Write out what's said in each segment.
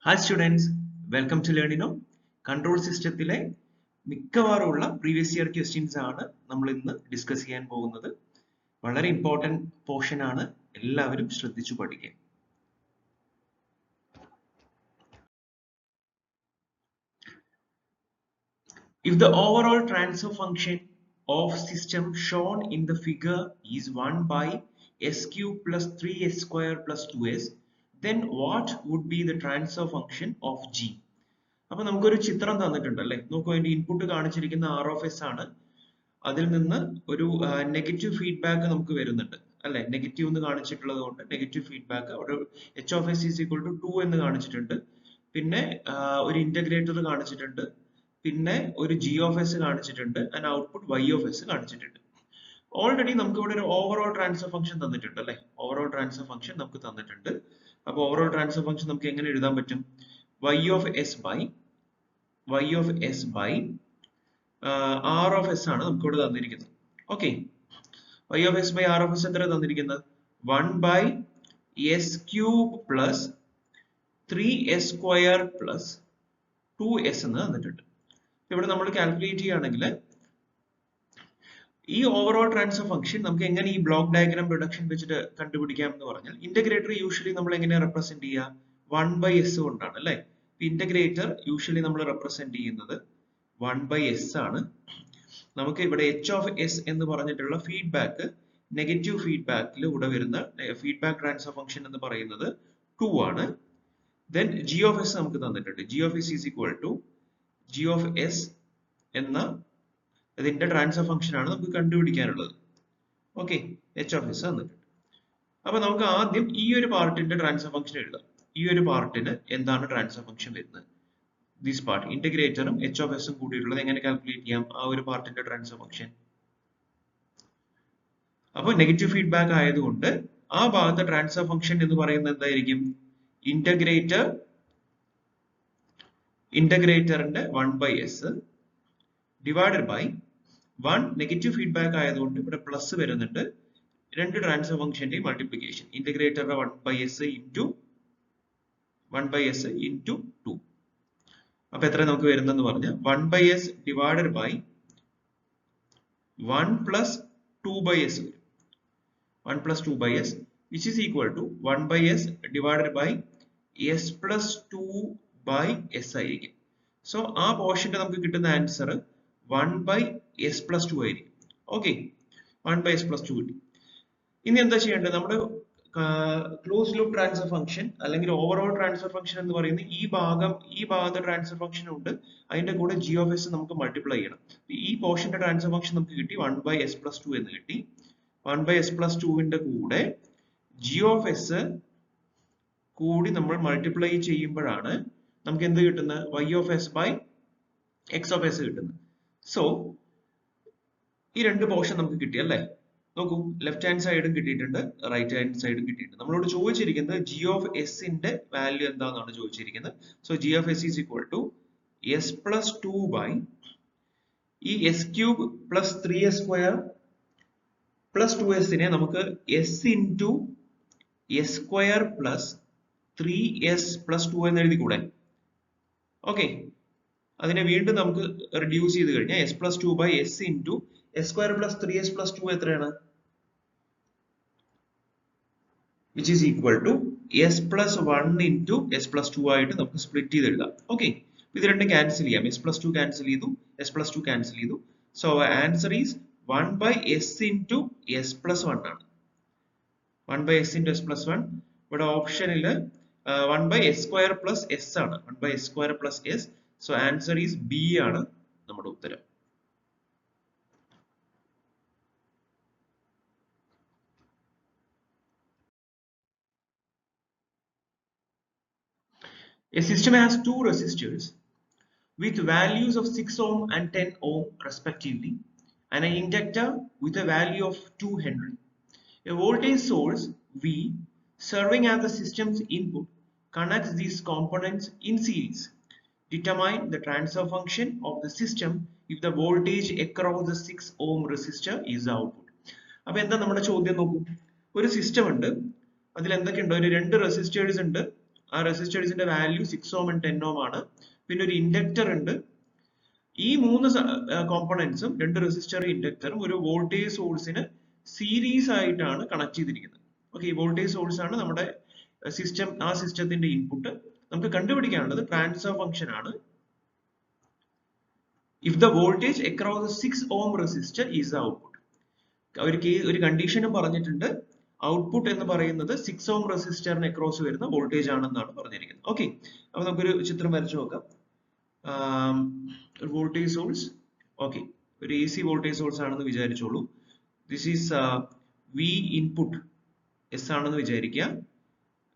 Hi students, welcome to Learnino. Control സിസ്റ്റത്തിലെ മിക്കവാറുമുള്ള previous year questions ആണ് നമ്മൾ ഇന്ന് ഡിസ്കസ് ചെയ്യാൻ പോകുന്നത്. വളരെ ഇമ്പോർട്ടന്റ് പോർഷൻ ആണ്, എല്ലാവരും ശ്രദ്ധിച്ചു പഠിക്കുക. If the overall transfer function of system shown in the figure is 1 by s cube plus 3s square plus 2s, then what would be the transfer function of g? അപ്പോൾ നമുക്കൊരു ചിത്രം തന്നിട്ടുണ്ട് അല്ലേ. നോക്കൂ, അതിന്റെ ഇൻപുട്ട് കാണിച്ചിരിക്കുന്ന ആർ ഓഫ് എസ് ആണ്. അതിൽ നിന്ന് ഒരു നെഗറ്റീവ് ഫീഡ്ബാക്ക് നമുക്ക് വരുന്നുണ്ട് അല്ലെ. നെഗറ്റീവ് എന്ന് കാണിച്ചിട്ടുള്ളത് കൊണ്ട് നെഗറ്റീവ് ഫീഡ്ബാക്ക് ഒരു H of S is equal to 2 എന്ന് കാണിച്ചിട്ടുണ്ട്. പിന്നെ ഒരു ഇന്റഗ്രേറ്റർ കാണിച്ചിട്ടുണ്ട്. പിന്നെ ഒരു ജി ഓഫ് എസ് കാണിച്ചിട്ടുണ്ട്. And output Y of S കാണിച്ചിട്ടുണ്ട്. ഓൾറെഡി നമുക്ക് ഇവിടെ ഒരു ഓവറോൾ ട്രാൻസ്ഫർ ഫംഗ്ഷൻ തന്നിട്ടുണ്ട് അല്ലെ. ഓവറോൾ ട്രാൻസ്ഫർ ഫംഗ്ഷൻ നമുക്ക് തന്നിട്ടുണ്ട്. അപ്പോൾ ഓവറോൾ ട്രാൻസ്ഫർ ഫംഗ്ഷൻ നമുക്ക് എങ്ങനെ എഴുതാൻ പറ്റും? y of s by r of s ആണ് നമുക്ക് ഇവിടെ തന്നിരിക്കുന്നത്. Okay, y of s by r of s എത്ര തന്നിരിക്കുന്നത്? 1 by s cube plus 3s square plus 2s എന്ന് തന്നിട്ടുണ്ട്. ഇവിടെ നമ്മൾ കാൽക്കുലേറ്റ് ചെയ്യുകയാണെങ്കിൽ ഈ ഓവറോൾ ട്രാൻസ്ഫർ ഫംഗ്ഷൻ നമുക്ക് എങ്ങനെ ഈ ബ്ലോക്ക് ഡയഗ്രാം റിഡക്ഷൻ വെച്ചിട്ട് കണ്ടുപിടിക്കാം എന്ന് പറഞ്ഞാൽ, ഇന്റഗ്രേറ്റർ യൂഷ്വലി നമ്മൾ എങ്ങനെ റെപ്രസെന്റ് ചെയ്യുക? 1 by s കൊണ്ടാണ് അല്ലെ. ഇന്റഗ്രേറ്റർ യൂഷ്വലി നമ്മൾ റെപ്രസെന്റ് ചെയ്യുന്നത് 1 by s ആണ്. നമുക്ക് ഇവിടെ h of s എന്ന് പറഞ്ഞിട്ടുള്ള ഫീഡ്ബാക്ക്, നെഗറ്റീവ് ഫീഡ്ബാക്കിൽ ഇവിടെ വരുന്ന ഫീഡ്ബാക്ക് ട്രാൻസ്ഫർ ഫംഗ്ഷൻ എന്ന് പറയുന്നത് 2 ആണ്. ദെൻ g of s നമുക്ക് തന്നിട്ടുണ്ട്. g of s is equal to g of s എന്ന ഇതിന്റെ ട്രാൻസ്ഫർ ഫംഗ്ഷൻ ആണ് നമുക്ക് കണ്ടുപിടിക്കാനുള്ളത്. ഓക്കെ, h of s തന്നിട്ടുണ്ട്. അപ്പൊ നമുക്ക് ആദ്യം ഈ ഒരു പാർട്ടിന്റെ ട്രാൻസ്ഫർ ഫംഗ്ഷൻ എഴുതാം. ഈ ഒരു പാർട്ടിന് എന്താണ് ട്രാൻസ്ഫർ ഫംഗ്ഷൻ വരുന്നത്? ദിസ് പാർട്ട് ഇന്റഗ്രേറ്ററും എച്ച് ഓഫ് എസും കൂടിയിട്ടുള്ളത് എങ്ങനെ കാൽക്കുലേറ്റ് ചെയ്യാം ആ ഒരു പാർട്ടിന്റെ ട്രാൻസ്ഫർ ഫംഗ്ഷൻ? അപ്പോൾ നെഗറ്റീവ് ഫീഡ്ബാക്ക് ആയതുകൊണ്ട് ആ ഭാഗത്തെ ട്രാൻസ്ഫർ ഫംഗ്ഷൻ എന്ന് പറയുന്നത് എന്തായിരിക്കും? ഇന്റഗ്രേറ്ററിന്റെ 1 by s divided by 1. Negative feedback ആയതുകൊണ്ട് ഇവിടെ പ്ലസ് വരുന്നുണ്ട്. രണ്ട് ട്രാൻസ്ഫർ ഫംഗ്ഷന്റെ മൾട്ടിപ്ലിക്കേഷൻ, ഇന്റഗ്രേറ്ററിന്റെ 1 by s into 1 by s into 2. അപ്പൊ എത്ര നമുക്ക് വരുന്നെന്ന് പറഞ്ഞാൽ 1 by s divided by 1 plus 2 by s വരും. 1 plus 2 by s which is equal to 1 by s divided by s plus 2 by s ആയിരിക്കും. സോ ആ പോർഷന്റെ നമുക്ക് കിട്ടുന്ന ആൻസർ 1 by s plus 2 ആയിരിക്കും. ഓക്കെ, 1 by s plus 2 കിട്ടി. ഇനി എന്താ ചെയ്യേണ്ടത്? നമ്മുടെ ക്ലോസ് ലൂപ്പ് ട്രാൻസ്ഫർ ഫംഗ്ഷൻ അല്ലെങ്കിൽ ഓവറോൾ ട്രാൻസ്ഫർ ഫംഗ്ഷൻ എന്ന് പറയുന്നത് ഈ ഭാഗത്തെ ട്രാൻസ്ഫർ ഫംഗ്ഷൻ ഉണ്ട്, അതിന്റെ കൂടെ ജി ഓഫ് എസ് നമുക്ക് മൾട്ടിപ്ലൈ ചെയ്യണം. ഈ പോർഷന്റെ ട്രാൻസ്ഫർ ഫംഗ്ഷൻ നമുക്ക് കിട്ടി 1 by s plus 2 എന്ന് കിട്ടി. 1 by s plus 2ന്റെ കൂടെ ജി ഓഫ് എസ് കൂടി നമ്മൾ മൾട്ടിപ്ലൈ ചെയ്യുമ്പോഴാണ് നമുക്ക് എന്ത് കിട്ടുന്നത്? y of s by x of s കിട്ടുന്നത്. സോ ഈ രണ്ട് പോർഷൻ നമുക്ക് കിട്ടി അല്ലേ. നോക്കൂ, ലെഫ്റ്റ് ഹാൻഡ് സൈഡും കിട്ടിയിട്ടുണ്ട്, റൈറ്റ് ഹാൻഡ് സൈഡും കിട്ടിയിട്ടുണ്ട്. നമ്മളോട് ചോദിച്ചിരിക്കുന്നത് ജി ഓഫ് എസിന്റെ വാല്യൂ എന്താണെന്നാണ് ചോദിച്ചിരിക്കുന്നത്. So G of S is equal to S plus 2 by ഈ S cube plus 3s square plus 2sനെ നമുക്ക് S into S square plus 3s plus 2 എന്ന് എഴുതി കൂടെ. ഓക്കെ, അതിനെ വീണ്ടും നമുക്ക് റിഡ്യൂസ് ചെയ്ത് കഴിഞ്ഞാൽ S plus 2 by S into S square plus 3s plus 2 എത്രയാണ്? which is equal to s plus 1 into s plus 2 ആയിട്ട് നമുക്ക് സ്പ്ലിറ്റ് ചെയ്ത് എഴുതാം. ഓക്കെ, ഇത് രണ്ടും ക്യാൻസൽ ചെയ്യാം. s plus 2 ക്യാൻസൽ ചെയ്തു, s plus 2 ക്യാൻസൽ ചെയ്തു. So answer is 1 by s into s plus 1 ആണ്. 1 by s into s plus 1. ഇവിടെ ഓപ്ഷനിൽ 1 by s square plus s ആണ്. 1 by s square plus s. So answer is B ആണ് നമ്മുടെ ഉത്തരം. A system has two resistors with values of 6 ohm and 10 ohm respectively, and an inductor with a value of 2 Henry. A voltage source V serving as the system's input connects these components in series. Determine the transfer function of the system if the voltage across the 6 ohm resistor is the output. അപ്പോൾ എന്താ നമ്മുടെ ചോദ്യം? നോക്കൂ, ഒരു system ഉണ്ട്, അതിൽ എന്തൊക്കെയുണ്ട്? ഒരു രണ്ട് റെസിസ്റ്റേഴ്സ് ഉണ്ട്, ആ റെസിസ്റ്റേഴ്സിന്റെ വാല്യൂ 6 ohm and 10 ohm ആണ്. പിന്നെ ഒരു ഇൻഡക്ടർ ഉണ്ട്. ഈ മൂന്ന് കോമ്പണൻസും, രണ്ട് റെസിസ്റ്റർ ഇൻഡക്ടറും ഒരു വോൾട്ടേജ് സോഴ്സിന് സീരീസ് ആയിട്ടാണ് കണക്ട് ചെയ്തിരിക്കുന്നത്. ഓക്കെ, ഈ വോൾട്ടേജ് സോഴ്സ് ആണ് നമ്മുടെ ആ സിസ്റ്റത്തിന്റെ ഇൻപുട്ട്. നമുക്ക് കണ്ടുപിടിക്കാനുള്ളത് ട്രാൻസ്ഫർ ഫംഗ്ഷൻ ആണ്. If the voltage across the 6 ohm resistor is the output. ഒരു കണ്ടീഷനും പറഞ്ഞിട്ടുണ്ട്. ഔട്ട്പുട്ട് എന്ന് പറയുന്നത് 6 ohm റെസിസ്റ്ററിന് അക്രോസ് വരുന്ന വോൾട്ടേജ് ആണെന്നാണ് പറഞ്ഞിരിക്കുന്നത്. ഓക്കെ, അപ്പൊ നമുക്കൊരു ചിത്രം വരച്ചു നോക്കാം. ഒരു വോൾട്ടേജ് സോഴ്സ്, ഓക്കെ, ഒരു AC വോൾട്ടേജ് സോഴ്സ് ആണെന്ന് വിചാരിച്ചോളൂ. This is V input S ആണെന്ന് വിചാരിക്കുക.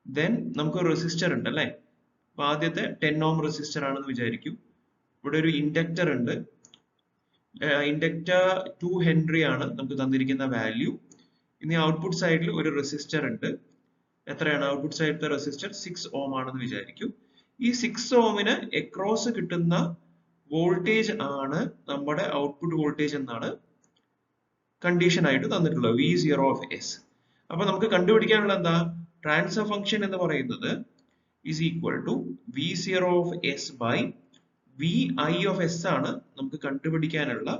ദെൻ നമുക്കൊരു റെസിസ്റ്റർ ഉണ്ട് അല്ലെ. അപ്പൊ ആദ്യത്തെ 10 ohm റെസിസ്റ്റർ ആണെന്ന് വിചാരിക്കൂ. ഇവിടെ ഒരു ഇൻഡക്ടർ ഉണ്ട്. ഇൻഡക്ടർ 2 ഹെൻറി ആണ് നമുക്ക് തന്നിരിക്കുന്ന വാല്യൂ. ഇനി ഔട്ട്പുട്ട് സൈഡിൽ ഒരു റെസിസ്റ്റർ ഉണ്ട്. എത്രയാണ് ഔട്ട്പുട്ട് സൈഡിലത്തെ റെസിസ്റ്റർ? 6 ohm ആണെന്ന് വിചാരിക്കൂ. ഈ 6 ohmന് അക്രോസ് കിട്ടുന്ന വോൾട്ടേജ് ആണ് നമ്മുടെ ഔട്ട്പുട്ട് വോൾട്ടേജ് എന്നാണ് കണ്ടീഷൻ ആയിട്ട് തന്നിട്ടുള്ളത്, V0 of S. അപ്പൊ നമുക്ക് കണ്ടുപിടിക്കാനുള്ള എന്താ? ട്രാൻസ്ഫർ ഫംഗ്ഷൻ എന്ന് പറയുന്നത് is equal to V0 of S by VI of S ആണ് നമുക്ക് കണ്ടുപിടിക്കാനുള്ള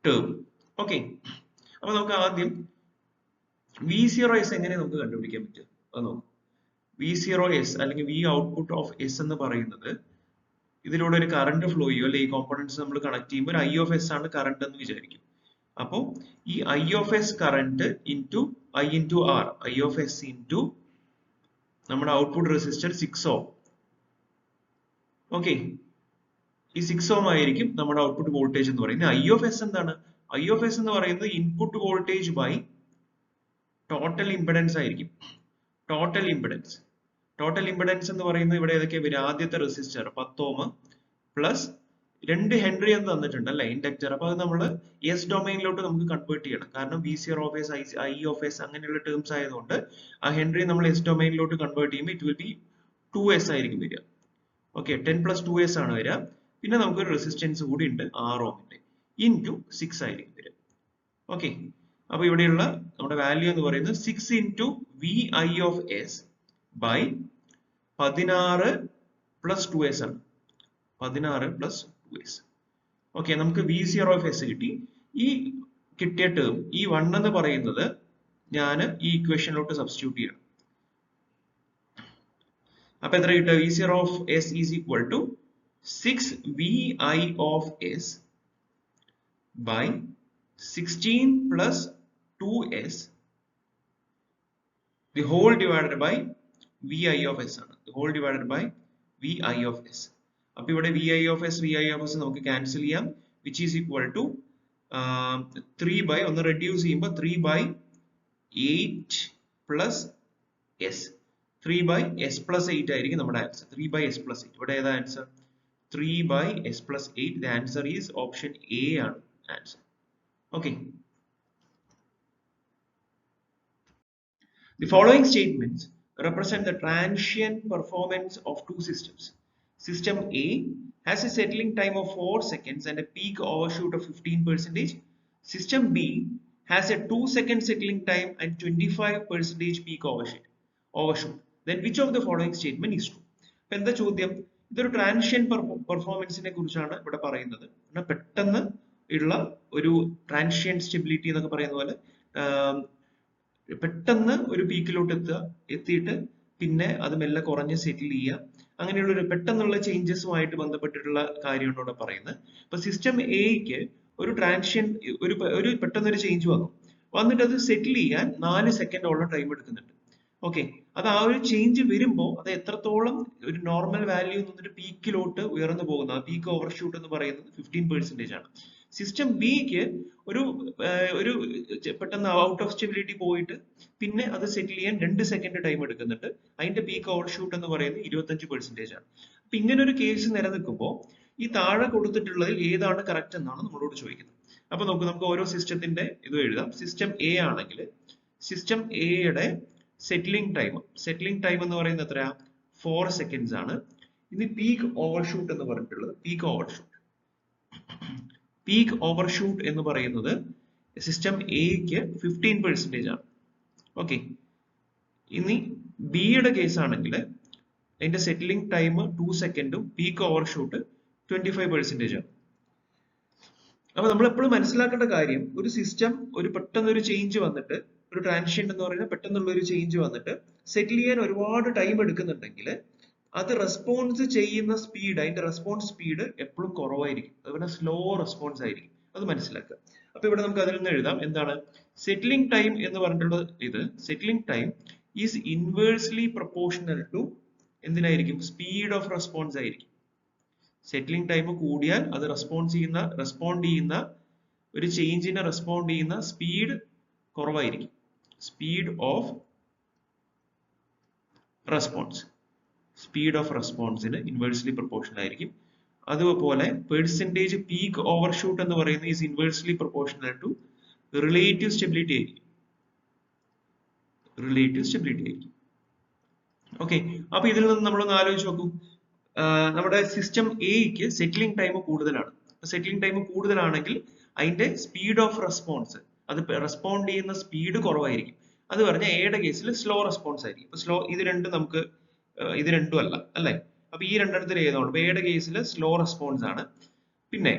ടേം. ഓക്കെ, അപ്പൊ നമുക്ക് ആദ്യം V0S എങ്ങനെ നമുക്ക് കണ്ടുപിടിക്കാൻ പറ്റും അത് നോക്കാം. V0S അല്ലെങ്കിൽ V ഔട്ട്പുട്ട് ഓഫ് S എന്ന് പറയുന്നത്, ഇതിലൂടെ ഒരു കറണ്ട് ഫ്ലോ ചെയ്യും അല്ലെ. ഈ കോമ്പണൻസ് നമ്മൾ കണക്ട് ചെയ്യുമ്പോൾ ഒരു I of S ആണ് കറണ്ട് എന്ന് വിചാരിക്കും. അപ്പോൾ ഈ I of S current into I into R, I of S into നമ്മുടെ ഔട്ട്പുട്ട് റെസിസ്റ്റർ 6 ohm. ഓക്കെ, ഈ 6 ohm ആയിരിക്കും നമ്മുടെ ഔട്ട്പുട്ട് വോൾട്ടേജ് എന്ന് പറയുന്നത്. I of S എന്താണ്? I of S എന്ന് പറയുന്നത് input voltage by total impedance ആയിരിക്കും. ടോട്ടൽ ഇംപെഡൻസ് എന്ന് പറയുന്നത് ഇവിടെ ഏതൊക്കെയാ വരിക? ആദ്യത്തെ റെസിസ്റ്റർ 10 ohm പ്ലസ് 2 ഹെൻറി എന്ന് തന്നിട്ടുണ്ട് അല്ലെ, ഇൻഡക്ടർ. അപ്പൊ അത് നമ്മൾ എസ് ഡൊമൈനിലോട്ട് നമുക്ക് കൺവേർട്ട് ചെയ്യണം. കാരണം V0 of S, I of S അങ്ങനെയുള്ള ടേംസ് ആയതുകൊണ്ട് ആ ഹെൻറി നമ്മൾ എസ് ഡൊമൈനിലോട്ട് കൺവേർട്ട് ചെയ്യുമ്പോൾ ഇറ്റ് വിൽ ബി 2S ആയിരിക്കും വരിക. ഓക്കെ, 10 plus 2S ആണ് വരിക. പിന്നെ നമുക്കൊരു റെസിസ്റ്റൻസ് കൂടി ഉണ്ട് 6 ohmന്റെ ഇൻറ്റു 6 ആയിരിക്കും വരിക. ഓക്കെ, അപ്പൊ ഇവിടെയുള്ള നമ്മുടെ വാല്യൂ എന്ന് പറയുന്നത് 6 into VI of S by 16 plus 2S ആണ്. 16 പ്ലസ് 2S. ഓക്കെ, നമുക്ക് V0 of S കിട്ടി. ഈ കിട്ടിയ ടേം, ഈ 1 എന്ന് പറയുന്നത് ഞാൻ ഈ ഇക്വേഷനിലോട്ട് സബ്സ്റ്റിറ്റ്യൂട്ട് ചെയ്യണം. അപ്പൊ എത്ര കിട്ടുക? V0 of S is equal to 6 VI of S by 16 plus 2S the whole divided by VI of S ആണ്. The whole divided by VI of S. അപ്പൊ ഇവിടെ VI of S നമുക്ക് ക്യാൻസൽ ചെയ്യാം, which is equal to 3 by, ഒന്ന് reduce ചെയ്യുമ്പോൾ 3 by 8 plus S. 3 by S plus 8 ആയിരിക്കും നമ്മുടെ answer. 3 by S plus 8. ഇവിടെ ഏതാ answer? 3 by S plus 8. The answer is option A ആണ് answer. Okay. The following statements represent the transient performance of two systems. System A has a settling time of 4 seconds and a peak overshoot of 15%. System B has a 2-second settling time and 25% peak overshoot. Then which of the following statement is true? എന്താ ചോദ്യം? ഇതൊരു ട്രാൻഷ്യന്റ് പെർഫോമൻസിനെ കുറിച്ചാണ് ഇവിടെ പറയുന്നത്. പെട്ടെന്ന് ഉള്ള ഒരു ട്രാൻഷ്യന്റ് stability എന്നൊക്കെ പറയുന്ന പോലെ പെട്ടെന്ന് ഒരു പീക്കിലോട്ട് എത്തിയിട്ട് പിന്നെ അത് മെല്ലെ കുറഞ്ഞ് സെറ്റിൽ ചെയ്യുക, അങ്ങനെയുള്ള ഒരു പെട്ടെന്നുള്ള ചേഞ്ചസുമായിട്ട് ബന്ധപ്പെട്ടിട്ടുള്ള കാര്യമാണ് ഇവിടെ പറയുന്നത്. ഇപ്പൊ സിസ്റ്റം എക്ക് ഒരു ട്രാൻഷ്യന്റ് ഒരു പെട്ടെന്നൊരു ചേഞ്ച് വന്നിട്ട് അത് സെറ്റിൽ ചെയ്യാൻ 4 സെക്കൻഡോളം ടൈം എടുക്കുന്നുണ്ട്. ഓക്കെ, അത് ആ ഒരു ചേഞ്ച് വരുമ്പോൾ അത് എത്രത്തോളം ഒരു നോർമൽ വാല്യൂ നിന്നിട്ട് പീക്കിലോട്ട് ഉയർന്നു പോകുന്നത്, ആ പീക്ക് ഓവർഷൂട്ട് എന്ന് പറയുന്നത് 15% ആണ്. സിസ്റ്റം ബിക്ക് ഒരു പെട്ടെന്ന് ഔട്ട് ഓഫ് സ്റ്റെബിലിറ്റി പോയിട്ട് പിന്നെ അത് സെറ്റിൽ ചെയ്യാൻ 2 സെക്കൻഡ് ടൈം എടുക്കുന്നുണ്ട്. അതിന്റെ പീക്ക് ഓവർഷൂട്ട് എന്ന് പറയുന്നത് 25% ആണ്. അപ്പൊ ഇങ്ങനെ ഒരു കേസ് നിലനിൽക്കുമ്പോൾ ഈ താഴെ കൊടുത്തിട്ടുള്ളതിൽ ഏതാണ് കറക്റ്റ് എന്നാണ് നമ്മളോട് ചോദിക്കുന്നത്. അപ്പൊ നമുക്ക് ഓരോ സിസ്റ്റത്തിന്റെ ഇത് എഴുതാം. സിസ്റ്റം എ ആണെങ്കിൽ സിസ്റ്റം എയുടെ സെറ്റിലിംഗ് ടൈം എന്ന് പറയുന്നത് എത്രയാ? 4 സെക്കൻഡ്സ് ആണ്. ഇനി പീക്ക് ഓവർഷൂട്ട് എന്ന് പറഞ്ഞിട്ടുള്ളത് പീക്ക് ഓവർഷൂട്ട് എന്ന് പറയുന്നത് സിസ്റ്റം എക്ക് 15% ആണ്. ഓക്കെ, ഇനി ബിയുടെ കേസ് ആണെങ്കിൽ അതിന്റെ സെറ്റിലിംഗ് ടൈം 2 സെക്കൻഡും പീക്ക് ഓവർഷൂട്ട് 25% ആണ്. അപ്പൊ നമ്മൾ എപ്പോഴും മനസ്സിലാക്കേണ്ട കാര്യം, ഒരു സിസ്റ്റം ഒരു പെട്ടെന്നൊരു ചേഞ്ച് വന്നിട്ട്, ഒരു ട്രാൻസിഷൻ എന്ന് പറയുന്നത് പെട്ടെന്നുള്ള ഒരു ചേഞ്ച് വന്നിട്ട് സെറ്റിൽ ചെയ്യാൻ ഒരുപാട് ടൈം എടുക്കുന്നുണ്ടെങ്കിൽ അത് റെസ്പോൺസ് ചെയ്യുന്ന സ്പീഡ്, അതിന്റെ റെസ്പോൺസ് സ്പീഡ് എപ്പോഴും കുറവായിരിക്കും. അതുപോലെ സ്ലോ റെസ്പോൺസ് ആയിരിക്കും. അത് മനസ്സിലാക്കുക. അപ്പൊ ഇവിടെ നമുക്ക് അതിൽ നിന്ന് എഴുതാം എന്താണ് സെറ്റിലിംഗ് ടൈം എന്ന് പറഞ്ഞിട്ടുള്ളത്. ഇത് settling time is inversely proportional to എന്തിനായിരിക്കും? സ്പീഡ് ഓഫ് റെസ്പോൺസ് ആയിരിക്കും. സെറ്റിലിംഗ് ടൈം കൂടിയാൽ അത് റെസ്പോണ്ട് ചെയ്യുന്ന ഒരു ചേഞ്ചിനെ റെസ്പോണ്ട് ചെയ്യുന്ന സ്പീഡ് കുറവായിരിക്കും. സ്പീഡ് ഓഫ് റെസ്പോൺസിന് ഇൻവേഴ്സ്ലി പ്രൊപ്പോർഷണൽ ആയിരിക്കും. അതുപോലെ പെർസെന്റേജ് പീക്ക് ഓവർഷൂട്ട് എന്ന് പറയുന്നത് is inversely proportional to relative stability ആയിരിക്കും. ഓക്കെ, അപ്പൊ ഇതിൽ നിന്ന് നമ്മളൊന്ന് ആലോചിച്ച് നോക്കൂ. നമ്മുടെ സിസ്റ്റം എക്ക് സെറ്റിലിംഗ് ടൈം കൂടുതലാണ്. സെറ്റിലിംഗ് ടൈം കൂടുതലാണെങ്കിൽ അതിന്റെ സ്പീഡ് ഓഫ് റെസ്പോൺസ്, അത് റെസ്പോണ്ട് ചെയ്യുന്ന സ്പീഡ് കുറവായിരിക്കും. അത് പറഞ്ഞാൽ എയുടെ കേസിൽ സ്ലോ റെസ്പോൺസ് ആയിരിക്കും. ഇപ്പൊ ഇത് രണ്ടും അല്ല അല്ലെ? അപ്പൊ ഈ രണ്ടെണ്ണത്തിൽ ഏതാണ്? എയുടെ കേസിൽ സ്ലോ റെസ്പോൺസ് ആണ്. പിന്നെ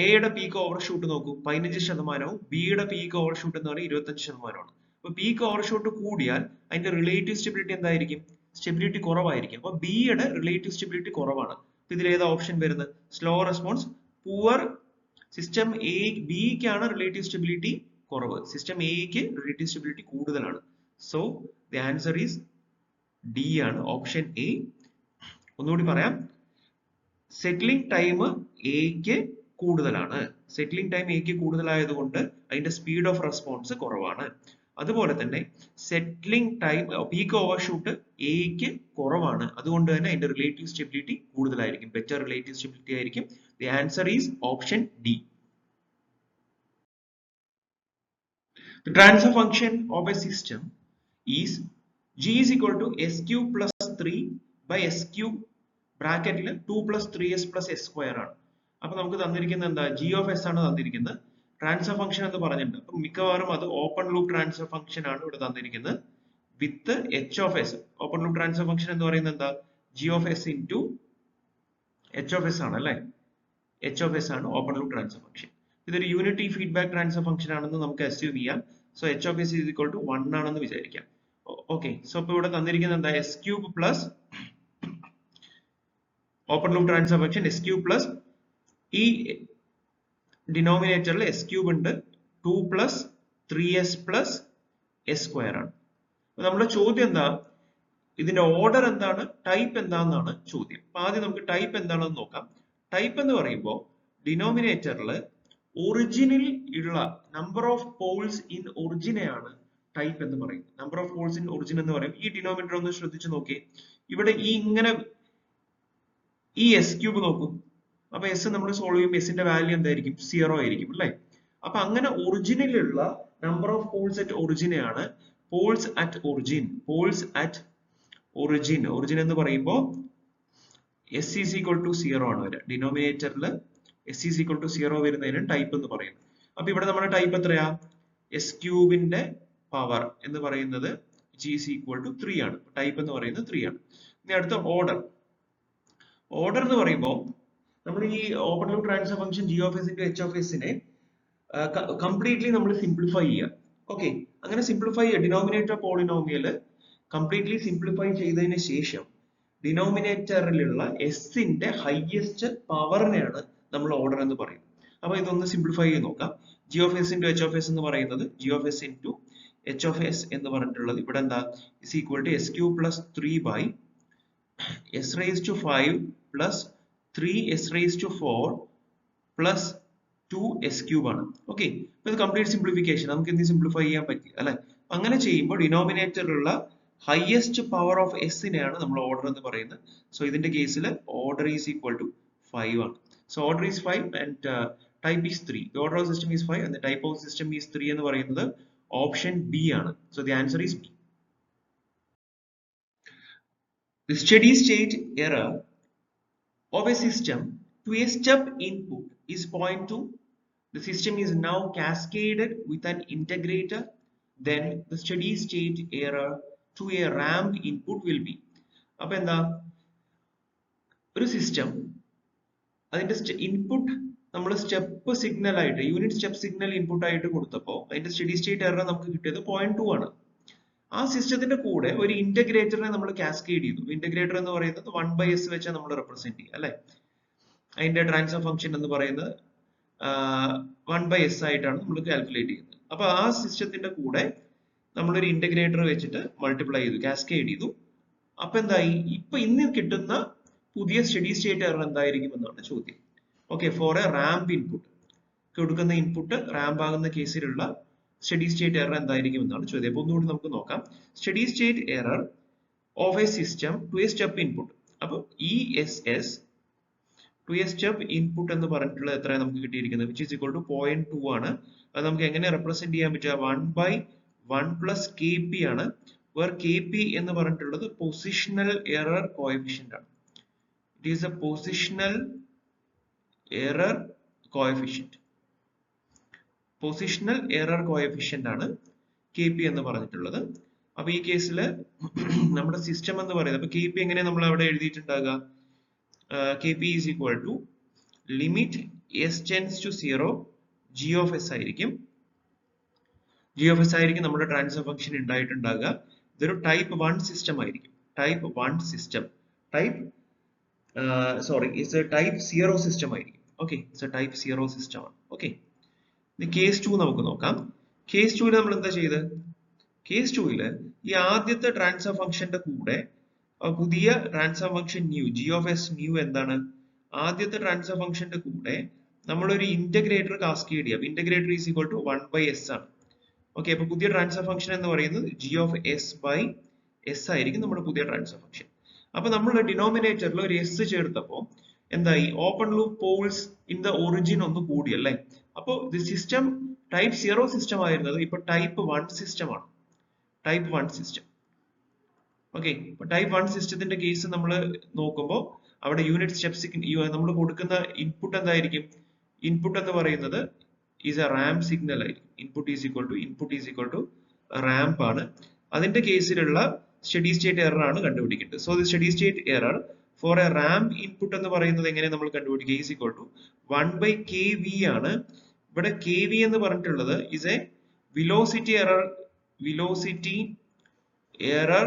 എയുടെ പീക്ക് ഓവർഷൂട്ട് നോക്കൂ, 15%, ബിയുടെ പീക്ക് ഓവർഷൂട്ട് എന്ന് പറയുന്നത് 25%. അപ്പൊ പീക്ക് ഓവർഷൂട്ട് കൂടിയാൽ അതിന്റെ റിലേറ്റീവ് സ്റ്റെബിലിറ്റി എന്തായിരിക്കും? സ്റ്റെബിലിറ്റി കുറവായിരിക്കും. അപ്പൊ ബിയുടെ റിലേറ്റീവ് സ്റ്റെബിലിറ്റി കുറവാണ്. അപ്പൊ ഇതിൽ ഏതാ ഓപ്ഷൻ വരുന്നത്? Slow response, poor. സിസ്റ്റം ബിക്കാണ് റിലേറ്റീവ് സ്റ്റെബിലിറ്റി കുറവ്, സിസ്റ്റം എക്ക് റിലേറ്റീവ് സ്റ്റെബിലിറ്റി കൂടുതലാണ്. So the answer is D ആണ്, ഓപ്ഷൻ എ. ഒന്നുകൂടി പറയാം, സെറ്റിലിംഗ് ടൈം എക്ക് കൂടുതലാണ്. സെറ്റിലിംഗ് ടൈം എക്ക് കൂടുതലായതുകൊണ്ട് അതിന്റെ സ്പീഡ് ഓഫ് റെസ്പോൺസ് കുറവാണ്. അതുപോലെ തന്നെ സെറ്റിലിംഗ് ടൈം പീക്ക് ഓവർഷൂട്ട് എക്ക് കുറവാണ്. അതുകൊണ്ട് തന്നെ അതിന്റെ റിലേറ്റീവ് സ്റ്റെബിലിറ്റി കൂടുതലായിരിക്കും, ബെറ്റർ റിലേറ്റീവ് സ്റ്റെബിലിറ്റി ആയിരിക്കും. The answer is option D. The transfer function of a system is g is equal to s cube plus 3 by s cube ബ്രാക്കറ്റിൽ 2 plus 3s plus s square ആണ്. അപ്പൊ നമുക്ക് തന്നിരിക്കുന്നത് എന്താ? g of s ആണ് തന്നിരിക്കുന്നത്. Transfer function എന്ന് പറഞ്ഞിട്ടുണ്ട്. അപ്പൊ മിക്കവാറും അത് ഓപ്പൺ ലൂപ്പ് ട്രാൻസ്ഫർ ഫംഗ്ഷൻ ആണ് ഇവിടെ തന്നിരിക്കുന്നത് വിത്ത് h of s. Open loop transfer function എന്ന് പറയുന്നത് എന്താ? g of s into h of s ആണ് അല്ലെ? h of s ആണ് ഓപ്പൺ ലൂപ്പ് ട്രാൻസ്ഫർ ഫംഗ്ഷൻ. ഇതൊരു യൂണിറ്റി ഫീഡ്ബാക്ക് ട്രാൻസ്ഫർ ഫംഗ്ഷൻ ആണെന്ന് നമുക്ക് അസ്യൂം ചെയ്യാം. So h of s is equal to 1 ആണെന്ന് വിചാരിക്കാം. ഓക്കെ, സോ ഇപ്പൊ ഇവിടെ തന്നിരിക്കുന്നത് എന്താ? s cube plus open loop transfer function s cube plus ഈ ഡിനോമിനേറ്ററിൽ s ക്യൂബ് ഉണ്ട്, 2 plus 3s plus s square ആണ്. നമ്മുടെ ചോദ്യം എന്താ? ഇതിന്റെ ഓർഡർ എന്താണ്, ടൈപ്പ് എന്താണെന്നാണ് ചോദ്യം. അപ്പൊ ആദ്യം നമുക്ക് ടൈപ്പ് എന്താണെന്ന് നോക്കാം. ടൈപ്പ് എന്ന് പറയുമ്പോൾ ഡിനോമിനേറ്ററിൽ ഒറിജിനിൽ ഉള്ള നമ്പർ ഓഫ് പോൾസ് ഇൻ ഒറിജിനെയാണ് ടൈപ്പ് എന്ന് പറയുന്നത്. Number of poles in origin എന്ന് പറയും. ഈ ഡിനോമിനേറ്റർ ഒന്ന് ശ്രദ്ധിച്ചു നോക്കിയേ. ഇവിടെ ഈ ഇങ്ങനെ ഈ എസ് ക്യൂബ് നോക്കൂ. അപ്പൊ എസ് നമ്മൾ സോൾവ് ചെയ്യുമ്പോൾ എസിന്റെ വാല്യൂ എന്തായിരിക്കും? 0 ആയിരിക്കും അല്ലെ? അപ്പൊ അങ്ങനെ ഒറിജിനിലുള്ള നമ്പർ ഓഫ് പോൾസ് അറ്റ് ഒറിജിനെയാണ് പോൾസ് അറ്റ് ഒറിജിൻ. ഒറിജിൻ എന്ന് പറയുമ്പോൾ s is equal to 0 ആണ് വരിക. ഡിനോമിനേറ്ററിൽ s is equal to 0 വരുന്നതിന് ടൈപ്പ് എന്ന് പറയുന്നത്. അപ്പൊ ഇവിടെ നമ്മുടെ ടൈപ്പ് എത്രയാ? എസ് ക്യൂബിന്റെ പവർ എന്ന് പറയുന്നത് g is equal to 3 ആണ്. ടൈപ്പ് എന്ന് പറയുന്നത് 3 ആണ്. ഇനി അടുത്ത ഓർഡർ എന്ന് പറയുമ്പോൾ നമ്മൾ ഈ open loop transfer function g of s into h of s നെ കംപ്ലീറ്റ്ലി നമ്മൾ സിംപ്ലിഫൈ ചെയ്യുക. ഓക്കെ, അങ്ങനെ സിംപ്ലിഫൈ ചെയ്യുക. ഡിനോമിനേറ്റർ പോളിനോമിയൽ കംപ്ലീറ്റ്ലി സിംപ്ലിഫൈ ചെയ്തതിന് ശേഷം ഡിനോമിനേറ്ററിലുള്ള എസിന്റെ ഹൈയസ്റ്റ് പവറിനെയാണ് നമ്മൾ ഓർഡർ എന്ന് പറയുന്നത്. അപ്പൊ ഇതൊന്ന് സിംപ്ലിഫൈ ചെയ്ത് നോക്കാം. g of s into h of s എന്ന് പറയുന്നത് g of s into h of s എന്ന് പറഞ്ഞിട്ടുള്ളത് ഇവിടെ എന്താ? is equal to s cube plus 3 by s raised to 5 plus 3s raised to 4 plus 2s cube ആണ്. Okay, ഇത് complete simplification. നമുക്ക് എന്ത് സിംപ്ലിഫൈ ചെയ്യാൻ പറ്റി അല്ലെ? അങ്ങനെ ചെയ്യുമ്പോൾ ഡിനോമിനേറ്ററിലുള്ള ഹൈയസ്റ്റ് പവർ ഓഫ് എസിനെയാണ് നമ്മൾ ഓർഡർ എന്ന് പറയുന്നത്. സോ ഇതിന്റെ കേസിൽ ഓർഡർ ഈസ് ഈക്വൽ ടു 5 ആണ്. So order is 5 and type is 3. The order of system is 5 and the type of system is 3 എന്ന് പറയുന്നത് ഓപ്ഷൻ ബി ആണ്. So the answer is B. The steady state error of a system to a step input is 0.2. The system is now cascaded with an integrator. Then the steady state error to a ramp input will be. അപ്പൊ എന്താ, ഒരു system അതിന്റെ input നമ്മൾ step signal ആയിട്ട്, unit step signal input ആയിട്ട് കൊടുത്തപ്പോൾ അതിന്റെ study state error നമുക്ക് കിട്ടിയത് 0.2 ആണ്. ആ സിസ്റ്റത്തിന്റെ കൂടെ ഒരു ഇന്റഗ്രേറ്ററിനെ നമ്മൾ കാസ്കേഡ് ചെയ്തു. ഇന്റഗ്രേറ്റർ എന്ന് പറയുന്നത് 1/s വെച്ചാൽ നമ്മൾ റെപ്രസെന്റ് ചെയ്യും അല്ലെ. അതിന്റെ ട്രാൻസ്ഫർ ഫംഗ്ഷൻ എന്ന് പറയുന്നത് 1/s ആയിട്ടാണ് നമ്മൾ കാൽക്കുലേറ്റ് ചെയ്യുന്നത്. അപ്പൊ ആ സിസ്റ്റത്തിന്റെ കൂടെ നമ്മളൊരു ഇന്റഗ്രേറ്റർ വെച്ചിട്ട് മൾട്ടിപ്ലൈ ചെയ്തു, കാസ്കേഡ് ചെയ്തു. അപ്പൊ എന്തായി, ഇപ്പൊ ഇന്ന് കിട്ടുന്ന പുതിയ സ്റ്റഡി സ്റ്റേറ്റ് എറർ എന്തായിരിക്കും എന്നാണ് ചോദ്യം. Okay, for a ramp input, കൊടുക്കുന്ന ഇൻപുട്ട് റാമ്പ് ആകുന്ന കേസിലുള്ള സ്റ്റഡി സ്റ്റേറ്റ് എറർ എന്തായിരിക്കും എന്നാണ് ചോദ്യം. അപ്പൊ ഒന്നുകൂടി നമുക്ക് നോക്കാം. Steady state error of a system to a step input. അപ്പൊ ESS to a step input എന്ന് പറഞ്ഞിട്ടുള്ളത് എത്രയാണ് നമുക്ക് കിട്ടിയിരിക്കുന്നത്, വിച്ച് ഈസ് ഈക്വൽ ടു 0.2 ആണ്. അത് നമുക്ക് എങ്ങനെ റെപ്രസെന്റ് ചെയ്യാൻ പറ്റുക, 1/1 പ്ലസ് KP ആണ്. വേർ KP എന്ന് പറഞ്ഞിട്ടുള്ളത് പൊസിഷണൽ എറർ കോഎഫിഷ്യന്റ് ആണ്. It is A positional error coefficient. Positional error coefficient ആണ് KP എന്ന് പറഞ്ഞിട്ടുള്ളത്. അപ്പൊ ഈ കേസിൽ നമ്മുടെ സിസ്റ്റം എന്ന് പറയുന്നത്, അപ്പൊ KP എങ്ങനെ നമ്മൾ അവിടെ എഴുതിയിട്ടുണ്ടാകുക, KP is equal to limit s tends to 0 g of s ആയിരിക്കും. g of s ആയിരിക്കും നമ്മുടെ ട്രാൻസ്ഫർ ഫംഗ്ഷൻ ഉണ്ടായിട്ടുണ്ടാകുക. ഇതൊരു ടൈപ്പ് 1 സിസ്റ്റം ആയിരിക്കും. Type 1 system, it's a type 0 system ആയിരിക്കും. Okay, it's a type 0 system ആണ്. ഓക്കെ, ഇനി കേസ് 2 നമുക്ക് നോക്കാം. കേസ് 2 നമ്മൾ എന്താ ചെയ്ത്, കേസ് 2 ഈ ആദ്യത്തെ ട്രാൻസ്ഫർ ഫംഗ്ഷന്റെ കൂടെ പുതിയ transfer function new, g of s new എന്താണ്, ആദ്യത്തെ ട്രാൻസ്ഫർ ഫംഗ്ഷന്റെ കൂടെ നമ്മളൊരു ഇന്റഗ്രേറ്റർ കാസ്കേഡ് ചെയ്യാം. Integrator is equal to 1/s ആണ്. ഓക്കെ, അപ്പൊ പുതിയ ട്രാൻസ്ഫർ ഫംഗ്ഷൻ എന്ന് പറയുന്നത് g of s by s ആയിരിക്കും നമ്മുടെ പുതിയ ട്രാൻസ്ഫർ ഫംഗ്ഷൻ. അപ്പൊ നമ്മൾ ഡിനോമിനേറ്ററിൽ ഒരു s ചേർത്തപ്പോ എന്തായി, open loop poles in the origin ഒന്ന് കൂടി അല്ലേ. അപ്പൊ ദി സിസ്റ്റം ടൈപ്പ് 0 സിസ്റ്റം ആയിരുന്നത് ഇപ്പൊ ടൈപ്പ് 1 സിസ്റ്റം ആണ്. Type 1 system. ഓക്കെ, ഇപ്പൊ ടൈപ്പ് 1 സിസ്റ്റത്തിന്റെ കേസ് നമ്മൾ നോക്കുമ്പോൾ അവിടെ യൂണിറ്റ് സ്റ്റെപ്പ് നമ്മൾ കൊടുക്കുന്ന ഇൻപുട്ട് എന്തായിരിക്കും, ഇൻപുട്ട് എന്ന് പറയുന്നത് ഈസ് എ റാമ്പ് സിഗ്നൽ ആയിരിക്കും. Input is equal to ramp ആണ്. അതിന്റെ കേസിലുള്ള സ്റ്റഡി സ്റ്റേറ്റ് എറർ ആണ് കണ്ടുപിടിക്കേണ്ടത്. So the steady state error for a ramp input എന്ന് പറയുന്നത് എങ്ങനെ നമ്മൾ കണ്ടുപിടിക്കുക, ഈസ് ഈക്വൽ ടു 1/KV ആണ്. ഇവിടെ KV എന്ന് പറഞ്ഞിട്ടുള്ളത് is A velocity error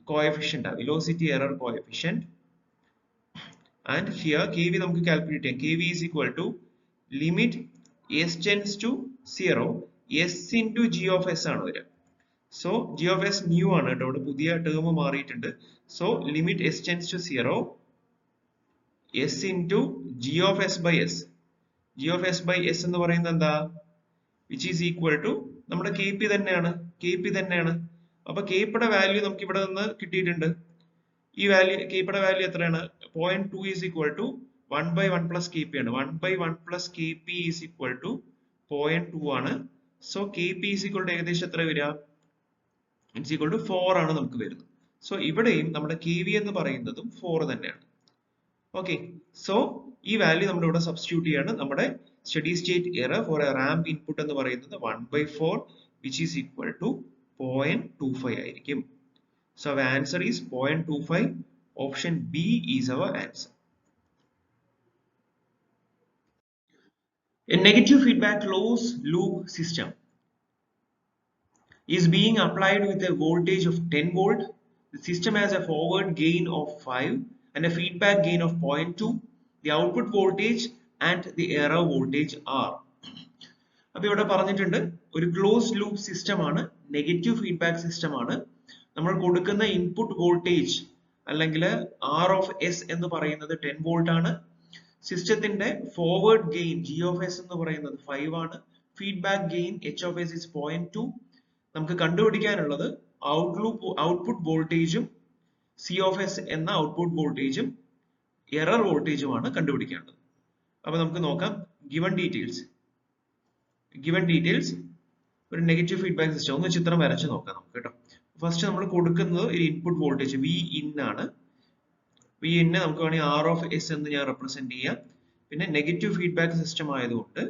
coefficient, velocity error coefficient, and here KV നമുക്ക് കാൽക്കുലേറ്റ് ചെയ്യാം. KV is equal to limit s tends to 0 s into g of s ആണ് വരിക. So g of s new ആണ് കേട്ടോ, ഇവിടെ പുതിയ ടേം മാറിയിട്ടുണ്ട്. So limit s tends to 0 s into g of s by s. g of s by s എന്ന് പറയുന്നത് എന്താ, which is equal to നമ്മുടെ KP തന്നെയാണ്. അപ്പൊ KPയുടെ വാല്യൂ നമുക്ക് ഇവിടെ നിന്ന് കിട്ടിയിട്ടുണ്ട്. ഈ വാല്യൂ KPയുടെ വാല്യൂ എത്രയാണ്, 0.2 is equal to 1/1 plus KP ആണ്. 1/1 plus KP is equal to 0.2 ആണ്. So KP is equal to ഏകദേശം എത്ര വരിക, ഇറ്റ്സ് ഈക്വൽ ടു 4 ആണ് നമുക്ക് വരുന്നത്. സോ ഇവിടെയും നമ്മുടെ KV എന്ന് പറയുന്നതും 4 തന്നെയാണ്. ഓക്കെ, സോ ഈ വാല്യൂ നമ്മൾ ഇവിടെ സബ്സ്റ്റിറ്റ്യൂട്ട് ചെയ്യാണ്. നമ്മുടെ steady state error for a ramp input എന്ന് പറയുന്നത് 1/4 which is equal to 0.25 ആയിരിക്കും. So our answer is 0.25. Option B is our answer. A negative feedback closed loop system is being applied with a voltage of 10 volt. The system has a forward gain of 5 and a feedback gain of 0.2. The output voltage and the error voltage are. അപ്പൊ ഇവിടെ പറഞ്ഞിട്ടുണ്ട് ഒരു closed loop system ആണ്, negative feedback system ആണ്. നമ്മൾ കൊടുക്കുന്ന input voltage അല്ലെങ്കിൽ R of S എന്ന് പറയുന്നത് 10 വോൾട്ട് ആണ്. സിസ്റ്റത്തിന്റെ forward gain G of S എന്ന് പറയുന്നത് 5 ആണ്. Feedback gain H of S is 0.2. നമുക്ക് കണ്ടുപിടിക്കാനുള്ളത് ഔട്ട്പുട്ട് വോൾട്ടേജും C of S എന്ന ഔട്ട്പുട്ട് വോൾട്ടേജും എറർ വോൾട്ടേജുമാണ് കണ്ടുപിടിക്കേണ്ടത്. അപ്പൊ നമുക്ക് നോക്കാം. given details ഒരു നെഗറ്റീവ് ഫീഡ്ബാക്ക് സിസ്റ്റം ഒന്ന് ചിത്രം വരച്ച് നോക്കാം നമുക്ക് കേട്ടോ. ഫസ്റ്റ് നമ്മൾ കൊടുക്കുന്നത് ഒരു ഇൻപുട്ട് വോൾട്ടേജ് Vin ആണ്. Vin നമുക്ക് വേണമെങ്കിൽ R of S എന്ന് ഞാൻ റെപ്രസെന്റ് ചെയ്യാം. പിന്നെ നെഗറ്റീവ് ഫീഡ്ബാക്ക് സിസ്റ്റം ആയതുകൊണ്ട്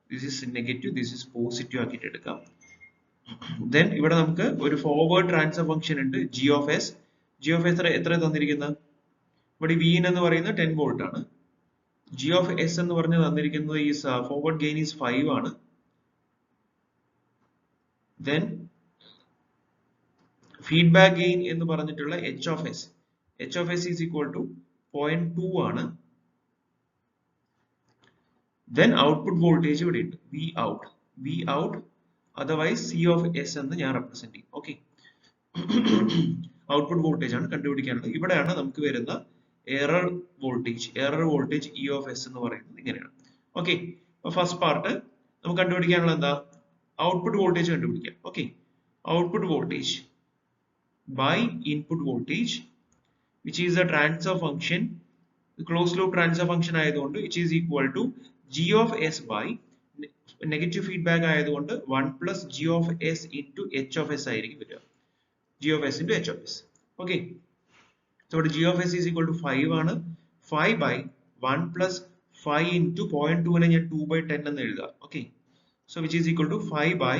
this is negative, this is positive ആക്കിയിട്ട് എടുക്കാം. then ഇവിടെ നമുക്ക് ഒരു ഫോർവേഡ് ട്രാൻസ്ഫർ ഫംഗ്ഷൻ ഉണ്ട് g of s. g of s എത്ര തന്നിരിക്കുന്നത്? ഇവിടെ v എന്ന് പറയുന്നത് 10 വോൾട്ട് ആണ്. g of s എന്ന് പറഞ്ഞ് തന്നിരിക്കുന്നത് ഈ ഫോർവേഡ് ഗെയിൻ ഈസ് 5 ആണ്. then ഫീഡ്ബാക്ക് ഗെയിൻ എന്ന് പറഞ്ഞിട്ടുള്ള h of s is equal to 0.2 ആണ്. then output voltage ഇവിടെ ഉണ്ട് v out otherwise c of s എന്ന് ഞാൻ റെപ്രസെന്റ് ചെയ്യും. ഓക്കെ, ഔട്ട്പുട്ട് വോൾട്ടേജ് ആണ് കണ്ടുപിടിക്കാനുള്ളത്. ഇവിടെയാണ് നമുക്ക് വരുന്ന error voltage e of s എന്ന് പറയുന്നത് ഇങ്ങനെയാണ്. ഓക്കെ, ഫസ്റ്റ് പാർട്ട് നമുക്ക് കണ്ടുപിടിക്കാനുള്ള എന്താ? ഔട്ട്പുട്ട് വോൾട്ടേജ് കണ്ടുപിടിക്കാം. Okay, output voltage by input voltage which is a transfer function, closed loop transfer function ആയതുകൊണ്ട് which is equal to g of s by negative feedback ആയതുകൊണ്ട് 1 plus g of s into h of s ആയിരിക്കും വരിക. g of s into h of s. okay, so ഇവിടെ g of s is equal to 5 ആണ്. 5 by 1 plus 5 into 0.2 നെ ഞാൻ 2 by 10 എന്ന് എഴുതാം. okay, so which is equal to 5 by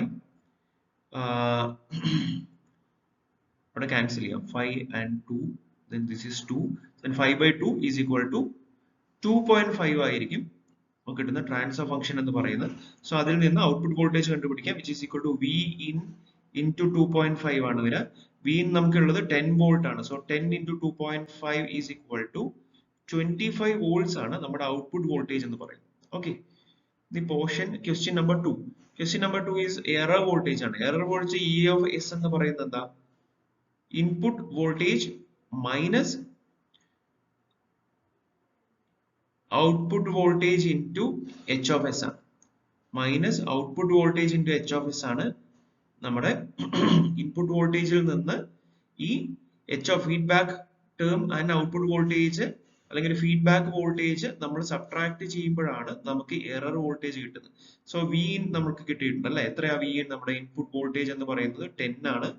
ഇവിടെ cancel ചെയ്യാം. 5 and 2, then this is 2, then 5 by 2 is equal to 2.5 ആയിരിക്കും നമുക്ക് കിട്ടുന്ന ട്രാൻസ്ഫർ ഫംഗ്ഷൻ എന്ന് പറയുന്നത്. സോ അതിൽ നിന്ന് ഔട്ട്പുട്ട് വോൾട്ടേജ് കണ്ടുപിടിക്കാം, which is equal to v in into 2.5 ആണ് വരിക. v in നമുക്കുള്ളത് 10 വോൾട്ട് ആണ്. So 10 into 2.5 is equal to 25 volts ആണ് നമ്മുടെ ഔട്ട്പുട്ട് വോൾട്ടേജ് എന്ന് പറയുന്നത്. Okay, the portion question number 2. question number 2 is error voltage ആണ്. error voltage e of s എന്ന് പറയുന്നത് എന്താ? input voltage minus output voltage into h of s ആണ്. minus output voltage into h of s ആണ് നമ്മുടെ input വോൾട്ടേജിൽ നിന്ന് ഈ h of feedback term and output voltage അല്ലെങ്കിൽ ഫീഡ്ബാക്ക് വോൾട്ടേജ് നമ്മൾ സബ്ട്രാക്ട് ചെയ്യുമ്പോഴാണ് നമുക്ക് എറർ വോൾട്ടേജ് കിട്ടുന്നത്. സോ v in നമുക്ക് കിട്ടിയിട്ടുണ്ട് അല്ലേ? എത്രയാ v in? നമ്മുടെ ഇൻപുട്ട് വോൾട്ടേജ് എന്ന് പറയുന്നത് 10 ആണ്.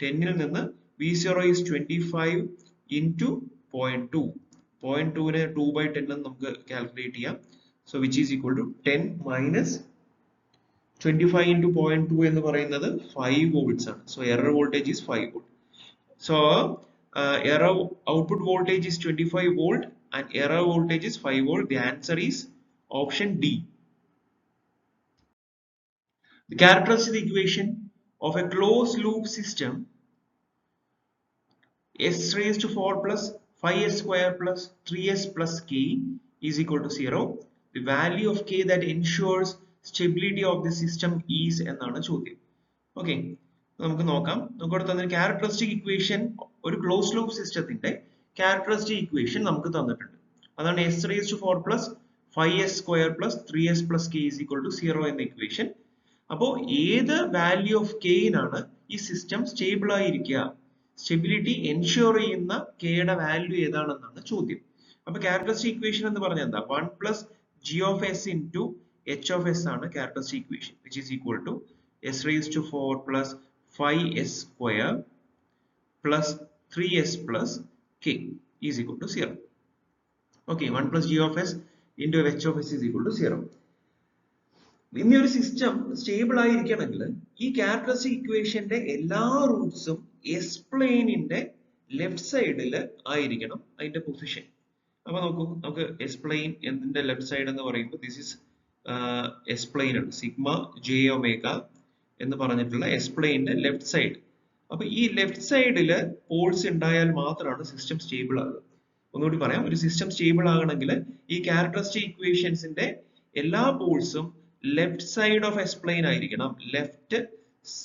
10 ൽ നിന്ന് v0 is 25 into 0.2. 0.2 നെ 2 by 10 എന്ന് നമുക്ക് കാൽക്കുലേറ്റ് ചെയ്യാം. So which is equal to 10 minus 25 into 0.2 എന്ന് പറയുന്നത് 5 volts ആണ്. So error voltage is 5 volt. So error output voltage is 25 volt and error voltage is 5 volt. The answer is option D. The characteristic equation of a closed loop system s raised to 4 plus 5s square plus 3s plus k is equal to 0. The value of k that ensures stability of the system is എന്നാണ് ചോദ്യം. Okay, നമുക്ക് നോക്കാം. നമുക്ക് തന്ന characteristic equation, ഒരു close loop സിസ്റ്റത്തിന്റെ characteristic equation നമുക്ക് തന്നിട്ടുണ്ട്. അതാണ് s raised to 4 plus 5s square plus 3s plus k is equal to 0 എന്ന ഇക്വേഷൻ. അപ്പോൾ ഏത് വാല്യൂ ഓഫ് കെയിനാണ് ഈ സിസ്റ്റം സ്റ്റേബിൾ ആയിരിക്കുക, സ്റ്റെബിലിറ്റി എൻഷുർ ചെയ്യുന്ന കെയുടെ വാല്യൂ ഏതാണെന്നാണ് ചോദ്യം. അപ്പൊ ക്യാരക്ടറിസ്റ്റിക് ഇക്വേഷൻ എന്ന് പറഞ്ഞാൽ എന്താ? 1 plus g of s into h of s ആണ് characteristic equation, which is equal to s raised to 4 plus 5s square plus 3s plus k is equal to 0. okay, 1 plus g of s into h of s is equal to 0. ഇനി ഒരു system stable ആയിരിക്കണമെങ്കിൽ ഈ characteristic ഇക്വേഷന്റെ എല്ലാ റൂട്ട്സും S പ്ലെയിനിന്റെ left സൈഡിൽ ആയിരിക്കണം അതിന്റെ position. അപ്പൊ നോക്കൂ, നമുക്ക് എസ് പ്ലെയിൻ എന്തിന്റെ ലെഫ്റ്റ് സൈഡ് എന്ന് പറയുമ്പോൾ ദിസ് ഇസ് എസ് പ്ലെയിൻ ആണ്, സിഗ്മ ജെ ഒമേഗ എന്ന് പറഞ്ഞിട്ടുള്ള എസ് പ്ലെയിനിന്റെ ലെഫ്റ്റ് സൈഡ്. അപ്പൊ ഈ ലെഫ്റ്റ് സൈഡില് പോൾസ് ഉണ്ടായാൽ മാത്രമാണ് സിസ്റ്റം സ്റ്റേബിൾ ആകുക. ഒന്നുകൂടി പറയാം, ഒരു സിസ്റ്റം സ്റ്റേബിൾ ആകണമെങ്കിൽ ഈ ക്യാരക്ടറിസ്റ്റിക് ഇക്വേഷൻസിന്റെ എല്ലാ പോൾസും left side of S plane ആയിരിക്കണം. Left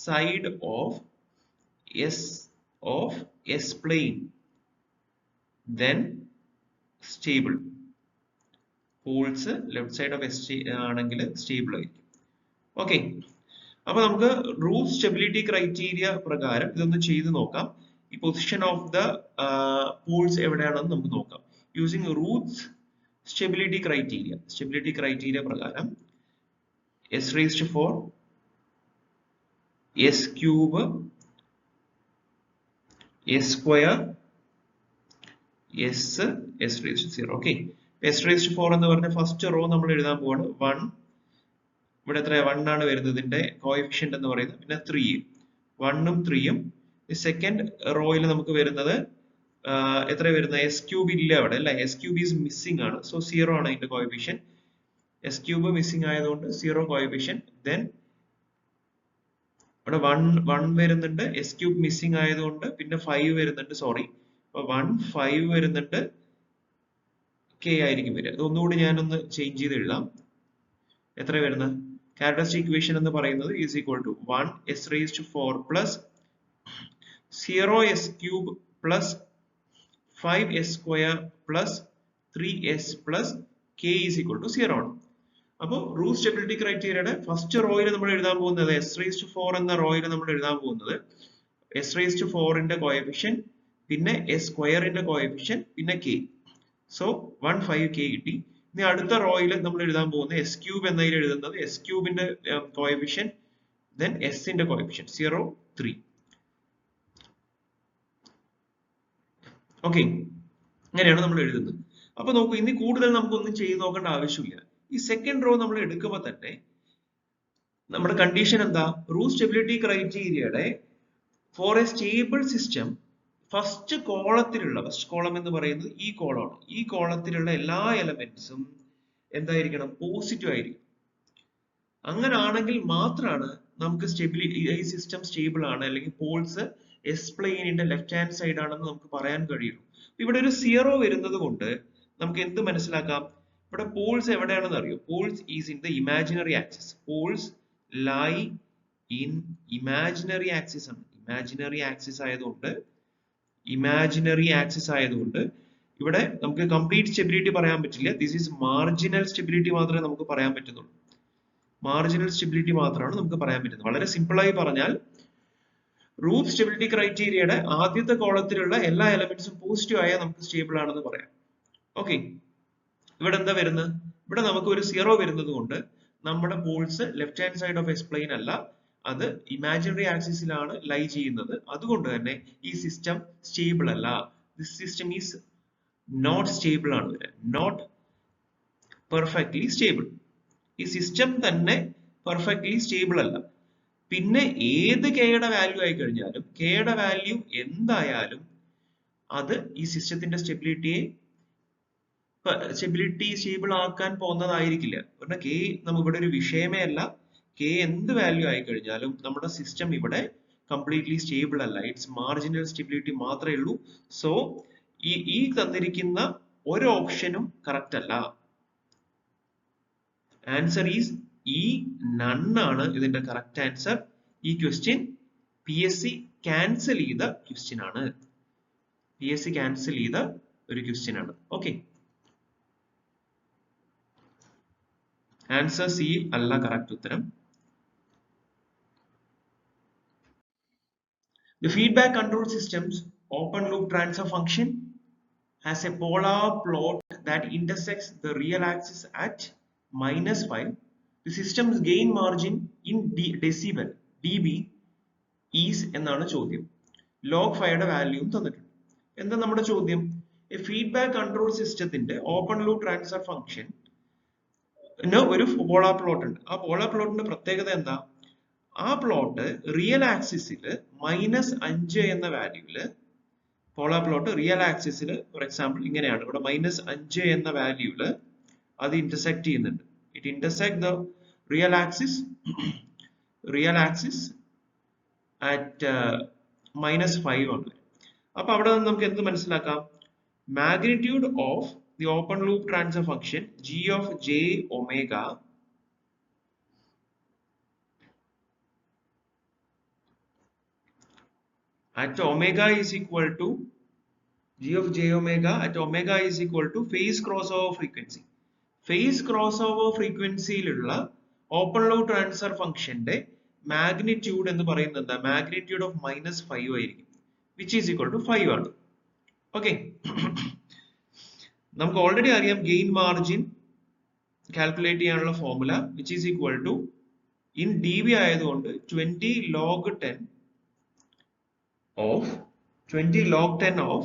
side of S plane, then stable. Poles left side of S ആണെങ്കിൽ സ്റ്റേബിൾ ആയിരിക്കും. ഓക്കെ, അപ്പൊ നമുക്ക് റൂട്ട് സ്റ്റെബിലിറ്റി ക്രൈറ്റീരിയ പ്രകാരം ഇതൊന്ന് ചെയ്ത് നോക്കാം. ഈ പൊസിഷൻ ഓഫ് ദ പോൾസ് എവിടെയാണെന്ന് നമുക്ക് നോക്കാം. യൂസിങ് റൂട്ട്സ് സ്റ്റെബിലിറ്റി ക്രൈറ്റീരിയ പ്രകാരം s raised to 4, s cube, s square, s raised to 0. okay, s raised to 4 എന്ന് പറഞ്ഞ ഫസ്റ്റ് റോ നമ്മൾ എഴുതാൻ പോവാണ്. 1 ഇവിടെ എത്ര 1 ആണ് വരുന്നത് ഇതിന്റെ കോഎഫിഷ്യന്റ് എന്ന് പറയുന്നത്. പിന്നെ 3 1ഉം 3ഉം. സെക്കൻഡ് റോയിൽ നമുക്ക് വരുന്നത് എത്ര വരുന്നത് എസ് ക്യൂബ് ഇല്ല അവിടെ അല്ലെ, എസ് ക്യൂബ് ഈസ് മിസ്സിംഗ് ആണ്. സോ 0 ആണ് ഇതിന്റെ കോഎഫിഷ്യൻ. എസ് ക്യൂബ് മിസ്സിംഗ് ആയതുകൊണ്ട് 0 കോഎഫിഷ്യൻ. ദെൻ ഇവിടെ 1 വരുന്നുണ്ട്, എസ് ക്യൂബ് മിസ്സിംഗ് ആയതുകൊണ്ട്. പിന്നെ 5 വരുന്നുണ്ട്, സോറി. അപ്പൊ 1 5 വരുന്നുണ്ട്, കെ ആയിരിക്കും വരിക. അത് ഒന്നുകൂടി ഞാനൊന്ന് ചേഞ്ച് ചെയ്ത് എഴുതാം. എത്ര വരുന്നത് ക്യാരക്ടറിസ്റ്റിക് ഇക്വേഷൻ എന്ന് പറയുന്നത് is equal to 1 s raised to 4 plus 0 s cube plus 5 s square plus 3 s plus k is equal to 0 ആണ്. അപ്പോൾ റൂട്ട് സ്റ്റെബിലിറ്റി ക്രൈറ്റീരിയയുടെ ഫസ്റ്റ് റോയിൽ നമ്മൾ എഴുതാൻ പോകുന്നത് s raised to 4 എന്ന റോയിൽ നമ്മൾ എഴുതാൻ പോകുന്നത് s raised to 4ന്റെ കോഎഫിഷ്യൻ, പിന്നെ s സ്ക്വയറിന്റെ കോഎഫിഷ്യൻ, പിന്നെ k. സോ 1 5 k കിട്ടി. ഇനി അടുത്ത റോയിൽ നമ്മൾ എഴുതാൻ പോകുന്നത് എസ് ക്യൂബ് എന്നതിൽ എഴുതുന്നത് എസ് ക്യൂബിന്റെ കോഎഫിഷ്യൻ, ദെൻ എസിന്റെ കോഎഫിഷ്യൻ 0 3. ഓക്കെ, അങ്ങനെയാണ് നമ്മൾ എഴുതുന്നത്. അപ്പൊ നോക്കൂ, ഇനി കൂടുതൽ നമുക്കൊന്നും ചെയ്ത് നോക്കേണ്ട ആവശ്യമില്ല. ഈ സെക്കൻഡ് റോ നമ്മൾ എടുക്കുമ്പോൾ തന്നെ നമ്മുടെ കണ്ടീഷൻ എന്താ, റൂട്ട് സ്റ്റെബിലിറ്റി ക്രൈറ്റീരിയയുടെ for a stable system first column എന്ന് പറയുന്നത് ഈ കോളമാണ്. ഈ കോളത്തിലുള്ള എല്ലാ എലമെന്റ്സും എന്തായിരിക്കണം, പോസിറ്റീവ് ആയിരിക്കും. അങ്ങനെ ആണെങ്കിൽ മാത്രമാണ് നമുക്ക് സ്റ്റെബിലിറ്റി, ഈ സിസ്റ്റം സ്റ്റേബിൾ ആണ്, അല്ലെങ്കിൽ പോൾസ് എസ് പ്ലെയിനിന്റെ ലെഫ്റ്റ് ഹാൻഡ് സൈഡ് ആണെന്ന് നമുക്ക് പറയാൻ കഴിയുള്ളൂ. ഇവിടെ ഒരു 0 വരുന്നത് കൊണ്ട് നമുക്ക് എന്ത് മനസ്സിലാക്കാം, ഇവിടെ പോൾസ് എവിടെയാണെന്ന് അറിയോ? Poles is in the imaginary axis. Poles lie in imaginary axis ആണ്. ഇമാജിനറി ആക്സിസ് ആയതുകൊണ്ട് ഇവിടെ നമുക്ക് കംപ്ലീറ്റ് സ്റ്റെബിലിറ്റി പറയാൻ പറ്റില്ല. ദിസ് ഈസ് മാർജിനൽ സ്റ്റെബിലിറ്റി മാത്രമേ നമുക്ക് പറയാൻ പറ്റുന്നുള്ളൂ. മാർജിനൽ സ്റ്റെബിലിറ്റി മാത്രമാണ് നമുക്ക് പറയാൻ പറ്റുന്നത്. വളരെ സിമ്പിൾ ആയി പറഞ്ഞാൽ റൂട്ട് സ്റ്റെബിലിറ്റി ക്രൈറ്റീരിയയുടെ ആദ്യത്തെ കോളത്തിലുള്ള എല്ലാ എലമെന്റ്സും പോസിറ്റീവ് ആയാൽ നമുക്ക് സ്റ്റേബിൾ ആണെന്ന് പറയാം. ഓക്കെ, ഇവിടെ എന്താ വരുന്നത്, ഇവിടെ നമുക്ക് ഒരു 0 വരുന്നത് കൊണ്ട് നമ്മുടെ poles left hand side of S plane അല്ല, അത് ഇമാജിനറി ആക്സിസിലാണ് ലൈ ചെയ്യുന്നത്. അതുകൊണ്ട് തന്നെ ഈ സിസ്റ്റം സ്റ്റേബിൾ അല്ല. This system is not stable ആണ്, നോട്ട് പെർഫെക്റ്റ്ലി സ്റ്റേബിൾ. ഈ സിസ്റ്റം തന്നെ പെർഫെക്റ്റ്ലി സ്റ്റേബിൾ അല്ല. പിന്നെ ഏത് കെയുടെ വാല്യൂ ആയി കഴിഞ്ഞാലും, കെയുടെ വാല്യൂ എന്തായാലും അത് ഈ സിസ്റ്റത്തിന്റെ സ്റ്റേബിൾ ആക്കാൻ പോകുന്നതായിരിക്കില്ല. കാരണം കെ നമുക്ക് ഇവിടെ ഒരു വിഷയമേ അല്ല. കെ എന്ത് വാല്യൂ ആയി കഴിഞ്ഞാലും നമ്മുടെ സിസ്റ്റം ഇവിടെ കംപ്ലീറ്റ്ലി സ്റ്റേബിൾ അല്ല. ഇറ്റ്സ് മാർജിനൽ സ്റ്റെബിലിറ്റി മാത്രമേ ഉള്ളൂ. സോ ഈ തന്നിരിക്കുന്ന ഒരു ഓപ്ഷനും കറക്റ്റ് അല്ല. ആൻസർ ഈസ് ഈ നൺ ആണ് ഇതിന്റെ കറക്റ്റ് ആൻസർ. ഈ ക്വസ്റ്റ്യൻ PSC ക്യാൻസൽ ചെയ്ത ക്വസ്റ്റ്യൻ ആണ്. PSC ക്യാൻസൽ ചെയ്ത ഒരു ക്വസ്റ്റ്യൻ ആണ്. ഓക്കെ, ആൻസർ സി അല്ല കറക്റ്റ് ഉത്തരം. The feedback control system's open loop transfer function has a polar plot that intersects the real axis at -5. The system's gain margin in decibel dB is എന്നാണ് ചോദ്യം. log 5യുടെ value തന്നിട്ടുണ്ട്. എന്താ നമ്മുടെ ചോദ്യം? A feedback control systemത്തിന്റെ open loop transfer function ഒരു polar plot ഉണ്ട്. ആ polar പ്ലോട്ടിന്റെ പ്രത്യേകത എന്താ? ആ പ്ലോട്ട് റിയൽ ആക്സിസിൽ -5 എന്ന വാല്യൂല്, പോളാർ പ്ലോട്ട് റിയൽ ആക്സിസിൽ ഫോർ എക്സാമ്പിൾ ഇങ്ങനെയാണ്, ഇവിടെ -5 എന്ന വാല്യൂല് അത് ഇന്റർസെക്ട് ചെയ്യുന്നുണ്ട്. It intersect the real axis at -5 ആണ്. അപ്പൊ അവിടെ നിന്ന് നമുക്ക് എന്ത് മനസ്സിലാക്കാം? Magnitude of the open loop transfer function g of j omega at omega is equal to g of j omega at omega is equal to phase crossover frequency. Phase crossover ഫ്രീക്വൻസിയിലുള്ള open loop transfer ഫംഗ്ഷന്റെ magnitude എന്ന് പറയുന്നത് എന്താ? Magnitude of -5 ആയിരിക്കും, which is equal to 5 ആണ്. Okay, നമുക്ക് already അറിയാം gain margin calculate ചെയ്യാനുള്ള formula, which is equal to in dB ആയതുകൊണ്ട് 20 log 10 of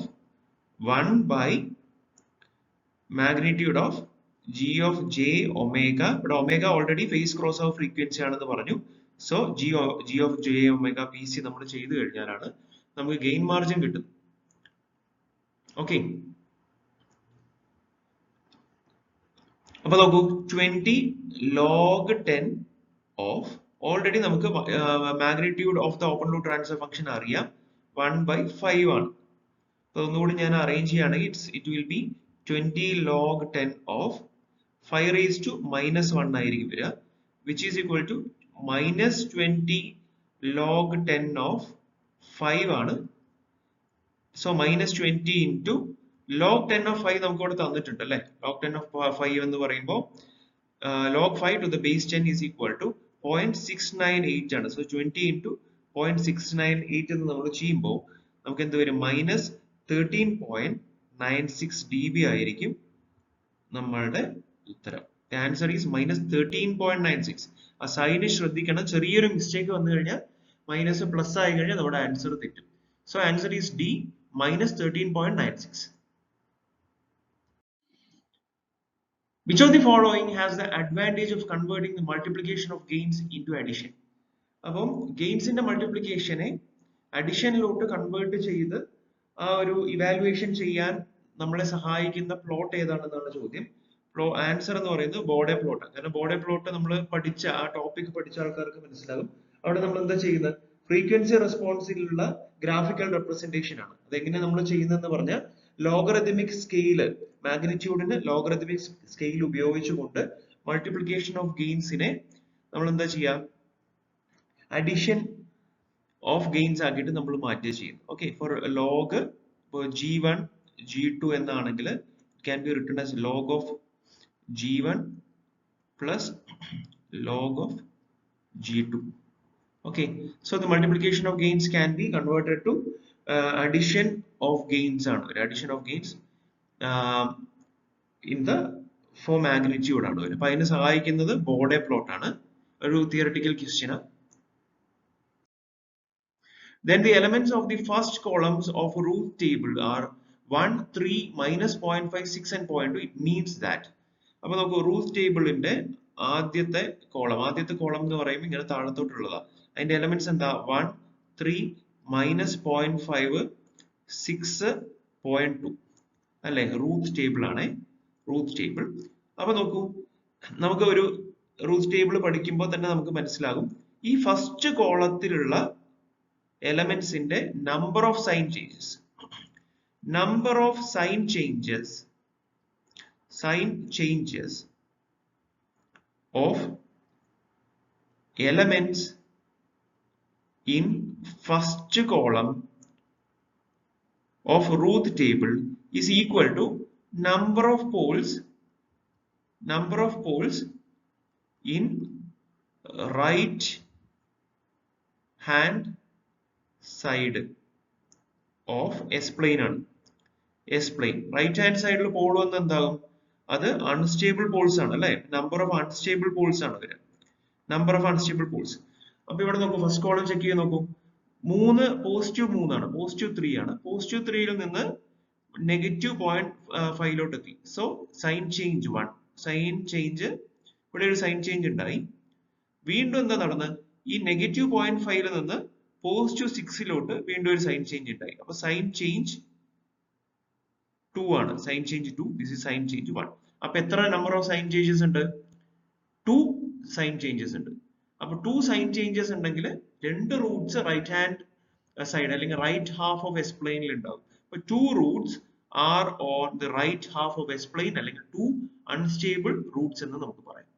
1 by magnitude of g of j omega, but omega already phase crossover frequency ആണെന്ന് പറഞ്ഞു. So g of j omega pc നമ്മൾ ചെയ്തു കഴിഞ്ഞാലാണ് നമുക്ക് gain margin കിട്ടും. Okay, അപ്പൊ നോക്കൂ 20 log 10 of ഓൾറെഡി നമുക്ക് magnitude of the open loop transfer function അറിയാം, 1/5 ആണ്. അപ്പൊ ഒന്നുകൂടി ഞാൻ അറേഞ്ച് ചെയ്യുകയാണെങ്കിൽ it will be 20 log 10 of 5 raised to -1 ആയിരിക്കും വരിക, which is equal to -20 log 10 of 5 ആണ്. So -20 into log 10 of 5 നമുക്ക് ഇവിടെ തന്നിട്ടുണ്ട് അല്ലെ. log 10 of 5 എന്ന് പറയുമ്പോൾ log 5 to the base 10 is equal to 0.698 ആണ്. So 20 into 0.698 എന്ന് നമ്മൾ ചെയ്യുമ്പോൾ നമുക്ക് എന്ത് വരും, -13.96 dB ആയിരിക്കും നമ്മളുടെ ഉത്തരം. The answer is -13.96. ആ സൈഡ് ശ്രദ്ധിക്കണം, ചെറിയൊരു മിസ്റ്റേക്ക് വന്നു കഴിഞ്ഞാൽ മൈനസ് പ്ലസ് ആയി കഴിഞ്ഞാൽ നമ്മുടെ ആൻസർ തെറ്റും. So answer is D, -13.96. Which of the following has the advantage of converting the multiplication of gains into addition? അപ്പം ഗെയിൻസിന്റെ മൾട്ടിപ്ലിക്കേഷനെ അഡിഷനിലോട്ട് കൺവേർട്ട് ചെയ്ത് ആ ഒരു ഇവാലുവേഷൻ ചെയ്യാൻ നമ്മളെ സഹായിക്കുന്ന പ്ലോട്ട് ഏതാണെന്നാണ് ചോദ്യം. ആൻസർ എന്ന് പറയുന്നത് ബോഡെ പ്ലോട്ട്. കാരണം ബോഡെ പ്ലോട്ട് നമ്മൾ പഠിച്ച ആ ടോപ്പിക് പഠിച്ച ആൾക്കാർക്ക് മനസ്സിലാകും. അവിടെ നമ്മൾ എന്താ ചെയ്യുന്നത്, ഫ്രീക്വൻസി റെസ്പോൺസിലുള്ള ഗ്രാഫിക്കൽ റെപ്രസെന്റേഷൻ ആണ്. അതെങ്ങനെ നമ്മൾ ചെയ്യുന്നതെന്ന് പറഞ്ഞാൽ ലോഗറിഥമിക് സ്കെയില്, മാഗ്നിറ്റ്യൂഡിന് ലോഗറിഥമിക് സ്കെയിൽ ഉപയോഗിച്ചുകൊണ്ട് മൾട്ടിപ്ലിക്കേഷൻ ഓഫ് ഗെയിൻസിനെ നമ്മൾ എന്താ ചെയ്യുക, അഡിഷൻ ഓഫ് ഗെയിൻസ് ആക്കിയിട്ട് നമ്മൾ മാറ്റുക ചെയ്യുന്നു. Okay, four log G1 G2 എന്നാണെങ്കിൽ can be written as log of G1 plus log of G2. Okay, so the multiplication of gains can be converted to addition of gains ആണ്, addition of gains in the for magnitude ആണ്. അപ്പൊ അതിനെ സഹായിക്കുന്നത് Bode plot ആണ്, ഒരു theoretical question ആണ്. Then the elements of the first columns of a root table are 1, 3, -0.5, 6 and 0.2. It means that. അപ്പൊ നമുക്ക് റൂട്ട് ടേബിളിന്റെ ആദ്യത്തെ കോളം എന്ന് പറയുമ്പോൾ ഇങ്ങനെ താഴത്തോട്ടുള്ളതാ. അതിന്റെ എലമെന്റ്സ് എന്താ, 1, 3, -0.5, 6, 0.2 അല്ലെ. റൂട്ട് ടേബിൾ ആണ് റൂട്ട് ടേബിൾ. അപ്പൊ നോക്കൂ, നമുക്ക് ഒരു റൂട്ട് ടേബിൾ പഠിക്കുമ്പോൾ തന്നെ നമുക്ക് മനസ്സിലാകും ഈ first കോളത്തിലുള്ള elements in the number of sign changes of elements in first column of root table is equal to number of poles in right hand side of S plane ആണ്. S plane right hand സൈഡിൽ Paul വന്ന് എന്താകും, അത് unstable Paul's ആണ് അല്ലെ. Number of unstable Paul's ആണ് വരിക, number of unstable Paul's. അപ്പൊ ഇവിടെ നോക്കൂ, ഫസ്റ്റ് കോളം ചെക്ക് ചെയ്ത് നോക്കൂ, 3 പോസിറ്റീവ് 3 ആണ്, പോസിറ്റീവ് 3 ആണ്. പോസിറ്റീവ് 3യിൽ നിന്ന് -0.5 എത്തി. So sign change 1, sign change ഇവിടെ ഒരു സൈൻ ചേഞ്ച് ഉണ്ടായി. വീണ്ടും എന്താ നടന്ന്, ഈ -0.5ൽ നിന്ന് +6 വീണ്ടും ഒരു സൈൻ ചേഞ്ച് ഉണ്ടായി. അപ്പൊ സൈൻ ചേഞ്ച് 2 ആണ്, sign change 2. This is sign change 1. അപ്പൊ എത്ര നമ്പർ ഓഫ് സൈൻ ചേഞ്ചസ് ഉണ്ട്, 2 സൈൻ ചേഞ്ചസ് ഉണ്ട്. അപ്പൊ 2 സൈൻ ചേഞ്ചസ് ഉണ്ടെങ്കിൽ 2 റൂട്ട്സ് റൈറ്റ് ഹാൻഡ് സൈഡ് അല്ലെങ്കിൽ റൈറ്റ് ഹാഫ് ഓഫ് എസ് പ്ലെയിനിൽ ഉണ്ടാവും. അപ്പൊ 2 roots are on the right half of S plane, അല്ലെങ്കിൽ 2 അൺസ്റ്റേബിൾ റൂട്ട്സ് എന്ന് നമുക്ക് പറയാം.